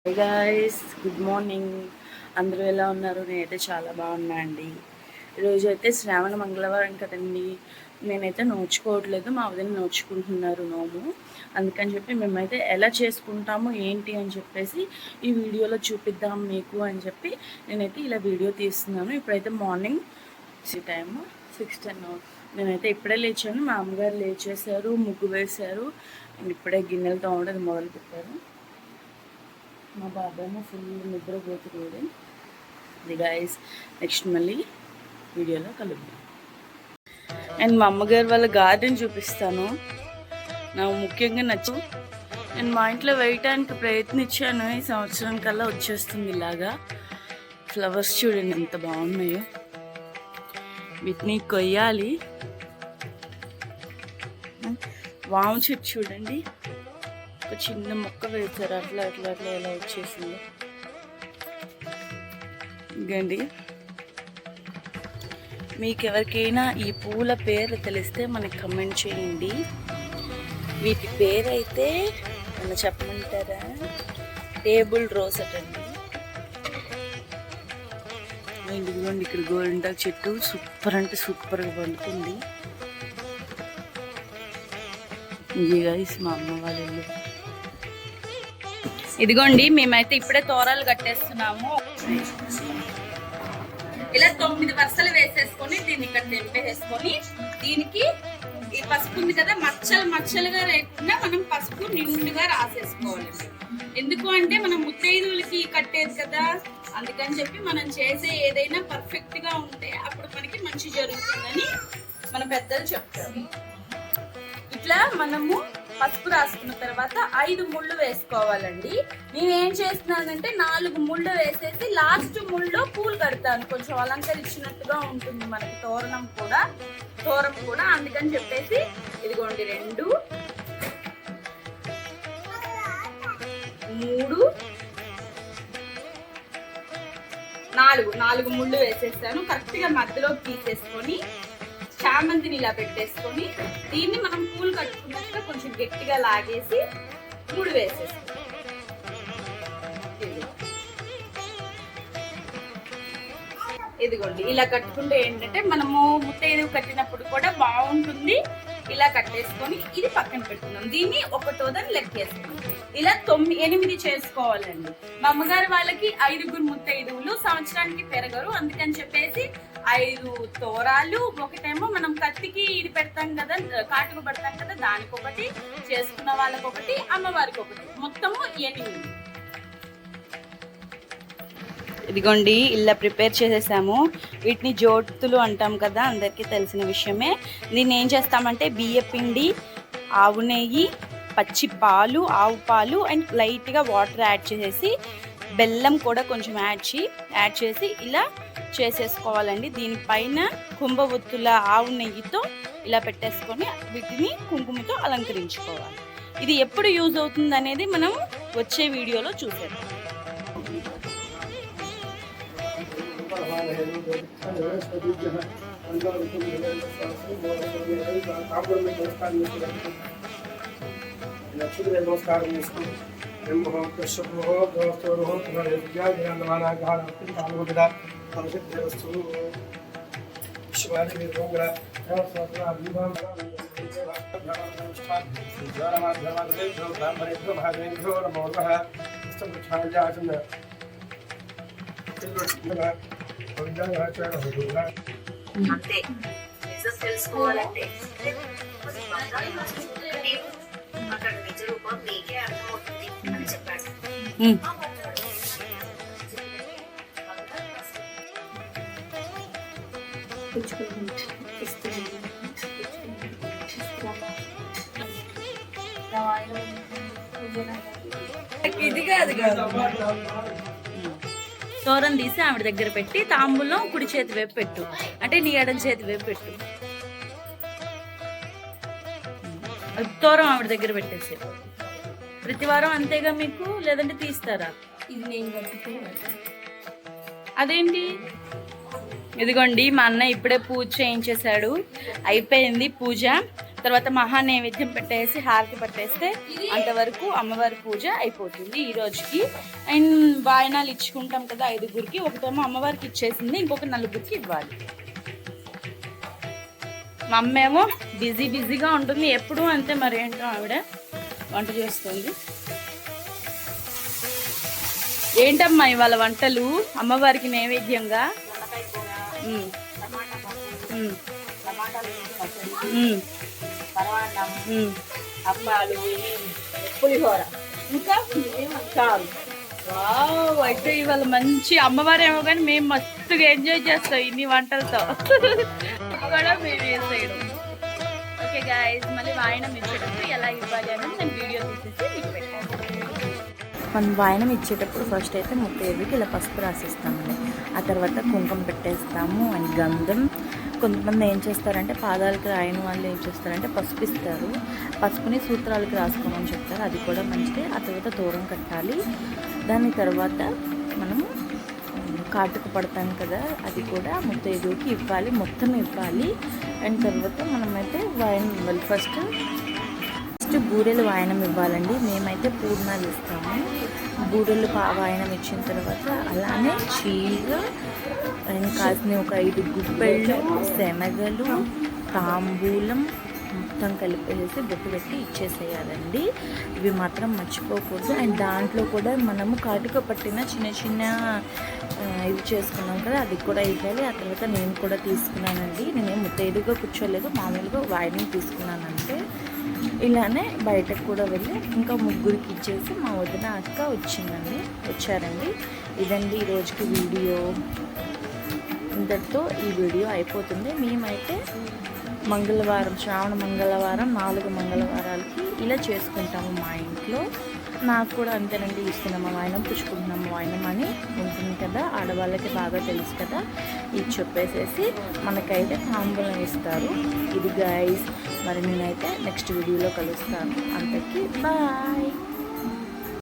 High guys, good morning. అందరూ ఎలా ఉన్నారు? నేనైతే చాలా బాగున్నా అండి. ఈరోజు అయితే శ్రావణ మంగళవారం కదండి. నేనైతే నోచుకోవట్లేదు, మా వదిన నోచుకుంటున్నారు నోము. అందుకని చెప్పి మేమైతే ఎలా చేసుకుంటాము ఏంటి అని చెప్పేసి ఈ వీడియోలో చూపిద్దాం మీకు అని చెప్పి నేనైతే ఇలా వీడియో తీస్తున్నాను. ఇప్పుడైతే మార్నింగ్ టైము 6:10. నేనైతే ఇప్పుడే లేచాను. మా అమ్మగారు లేచేశారు, ముగ్గు వేశారు. ఇప్పుడే గిన్నెలు తోమడం మొదలు పెట్టారు. మా బాబాయ్మ ఫుల్ నిద్రపోతున్నాడు. ఇది గైస్, నెక్స్ట్ మళ్ళీ వీడియోలో కలుద్దాం. అండ్ మా అమ్మగారు వాళ్ళ గార్డెన్ చూపిస్తాను. నాకు ముఖ్యంగా నచ్చు. నేను మా ఇంట్లో వేయటానికి ప్రయత్నించాను. ఈ సంవత్సరం కల్లా వచ్చేస్తుంది ఇలాగా. ఫ్లవర్స్ చూడండి ఎంత బాగున్నాయో. వీటిని కొయ్యాలి. వాము చెట్టు చూడండి, ఒక చిన్న మొక్క వేశారు, అట్లా అట్లా అట్లా ఎలా వచ్చేసింది. ఇంకండి, మీకు ఎవరికైనా ఈ పూల పేరు తెలిస్తే మనకి కమెంట్ చేయండి. వీటి పేరు అయితే ఏమైనా చెప్పమంటారా? టేబుల్ రోజ్ అటండి. ఇదిగోండి, ఇక్కడ గోరింటాకు చెట్టు సూపర్ అంటే సూపర్గా పండుతుంది. ఇది గైస్ మా అమ్మ వాళ్ళ ఇల్లు. ఇదిగోండి, మేమైతే ఇప్పుడే తోరాలు కట్టేస్తున్నాము. ఇలా 9 వరుసలు వేసేసుకొని దీన్ని ఇక్కడ తెంపేసుకొని దీనికి ఈ పసుపు ఉంది కదా, మచ్చలు మచ్చలుగా లేకుండా మనం పసుపు నిండుగా రాసేసుకోవాలి. ఎందుకు అంటే మనం ముత్తైదువులకి కట్టేది కదా, అందుకని చెప్పి మనం చేసే ఏదైనా పర్ఫెక్ట్ గా ఉంటే అప్పుడు మనకి మంచి జరుగుతుందని మన పెద్దలు చెప్తారు. ఇట్లా మనము పసుపు రాసుకున్న తర్వాత 5 ముళ్ళు వేసుకోవాలండి. నేనేం చేస్తున్నానంటే 4 ముళ్ళు వేసేసి లాస్ట్ ముళ్ళో పూలు కడతాను. కొంచెం అలంకరించినట్టుగా ఉంటుంది మనకి తోరం కూడా. అందుకని చెప్పేసి ఇదిగోండి 2, 3, 4 ముళ్ళు వేసేస్తాను. కరెక్ట్ గా మధ్యలోకి తీసేసుకొని చామంతిని ఇలా పెట్టేసుకొని దీన్ని మనం పూలు కట్టుకున్నట్టుగా కొంచెం గట్టిగా లాగేసి 3 వేసేస్తాం. ఇదిగోండి, ఇలా కట్టుకుంటే ఏంటంటే మనము ముత్తైదువు కట్టినప్పుడు కూడా బాగుంటుంది. ఇలా కట్టేసుకొని ఇది పక్కన పెట్టుకున్నాం. దీన్ని ఒకటోదని లెక్కేసుకున్నాం. ఇలా 8 చేసుకోవాలండి. మా అమ్మగారు వాళ్ళకి 5గురు ముత్తైదువులు, సంవత్సరానికి పెరగరు. అందుకని చెప్పేసి 5 తోరాలు, ఒకటేమో మనం కత్తికి ఇది పెడతాం కదా, కాటుకు పెడతాం కదా, దానికొకటి, చేసుకున్న వాళ్ళకొకటి, అమ్మవారికి ఒకటి, మొత్తము 8. ఇదిగోండి, ఇలా ప్రిపేర్ చేసేసాము. వీటిని జోతులు అంటాం కదా, అందరికీ తెలిసిన విషయమే. దీన్ని ఏం చేస్తామంటే బియ్యపిండి, ఆవు నెయ్యి, పచ్చి పాలు, ఆవు పాలు అండ్ లైట్గా వాటర్ యాడ్ చేసేసి బెల్లం కూడా కొంచెం యాడ్ చేసి ఇలా చేసేసుకోవాలండి. దీనిపైన కుంభవొత్తుల ఆవు నెయ్యితో ఇలా పెట్టేసుకొని వీటిని కుంకుమతో అలంకరించుకోవాలి. ఇది ఎప్పుడు యూజ్ అవుతుంది అనేది మనం వచ్చే వీడియోలో చూసేద్దాం. నమస్కారం చేసుకుని అంతే నిజం తెలుసుకోవాలంటే అక్కడ నిజ రూపం నీకే అర్థమవుతుంది అని చెప్పాడు. ఇది కాదు కదా, తోరం తీసి ఆవిడ దగ్గర పెట్టి తాంబూలం కుడి చేతి వైపు పెట్టు, అంటే నీ ఎడం చేతి వైపు పెట్టు. తోరం ఆవిడ దగ్గర పెట్టేసి ప్రతి వారం అంతేగా మీకు, లేదంటే తీస్తారా? ఇది నేను అదేంటి? ఇదిగోండి, మా అన్న ఇప్పుడే పూజ చేయించేశాడు. అయిపోయింది పూజ. తర్వాత మహా నైవేద్యం పెట్టేసి హారతి పట్టేస్తే అంతవరకు అమ్మవారి పూజ అయిపోతుంది ఈ రోజుకి. అండ్ వాయనాలు ఇచ్చుకుంటాం కదా 5గురికి, ఒకటేమో అమ్మవారికి ఇచ్చేసింది, ఇంకొక 4గురికి ఇవ్వాలి. మా అమ్మేమో బిజీగా ఉంటుంది ఎప్పుడూ అంతే, మరి ఏంటో ఆవిడ వంట చేస్తుంది. ఏంటమ్మా ఇవాళ వంటలు అమ్మవారికి నైవేద్యంగా? అప్పాలు, పులిహోర, ఇంకా చారు. వావ్, అయితే ఇవాళ మంచి అమ్మవారేమో కానీ మేము మస్తుగా ఎంజాయ్ చేస్తాం ఇన్ని వంటలతో కూడా మేము వేసేయడం. ఓకే గాయస్, మళ్ళీ వాయనం ఇచ్చేటప్పుడు ఎలా ఇవ్వాలి అని నేను వీడియో తీసేసి మీకు పెట్టాను. మనం వాయనం ఇచ్చేటప్పుడు ఫస్ట్ అయితే ముత్తైదుకి ఇలా పసుపు రాసిస్తామండి, ఆ తర్వాత కుంకుమ పెట్టేస్తాము అండ్ గంధం. కొంతమంది ఏం చేస్తారంటే పాదాలకు రాయని వాళ్ళు ఏం చేస్తారంటే పసుపు ఇస్తారు, పసుపుని సూత్రాలకు రాసుకోమని చెప్తారు, అది కూడా మంచిదే. ఆ తర్వాత తోరం కట్టాలి, దాని తర్వాత మనము కాటుకు పడతాం కదా, అది కూడా ముత్తైదుకి ఇవ్వాలి, మొత్తం ఇవ్వాలి. అండ్ తర్వాత మనమైతే వాయనం ఇవ్వాలి. ఫస్ట్ బూరెలు వాయనం ఇవ్వాలండి, మేమైతే పూర్ణాలు ఇస్తాము. బూరెలు వాయనం ఇచ్చిన తర్వాత అలానే చీర అండ్ కాసిన ఒక 5 గుప్పెళ్ళు శనగలు, తాంబూలం మొత్తం కలిపేసి బొట్టు పెట్టి ఇచ్చేసేయాలండి. ఇవి మాత్రం మర్చిపోకూడదు. అండ్ దాంట్లో కూడా మనము కాటుక పట్టిన చిన్న ఇవి చేసుకున్నాం కదా, అది కూడా ఇవ్వాలి. ఆ తర్వాత నేను కూడా తీసుకున్నానండి, నేనేం ముత్తైదుగా కూర్చోలేదు, మామూలుగా వాయిని తీసుకున్నానంటే. ఇలానే బయటకు కూడా వెళ్ళి ఇంకా 3గురికి ఇచ్చేసి మా వదిన అక్క వచ్చారండి. ఇదండి ఈరోజుకి వీడియో, ఇంతటితో ఈ వీడియో అయిపోతుంది. మేమైతే మంగళవారం, శ్రావణ మంగళవారం 4 మంగళవారాలకి ఇలా చేసుకుంటాము మా ఇంట్లో. నాకు కూడా అంతేనండి, ఇస్తున్నాము వాయనం, పుచ్చుకుంటున్నాము వాయనం అని ఉంటుంది కదా, ఆడవాళ్ళకి బాగా తెలుసు కదా. ఇది చెప్పేసేసి మనకైతే తాంబూలం ఇస్తారు. ఇది గైస్, మరి నేనైతే నెక్స్ట్ వీడియోలో కలుస్తాను. అంతకి బాయ్.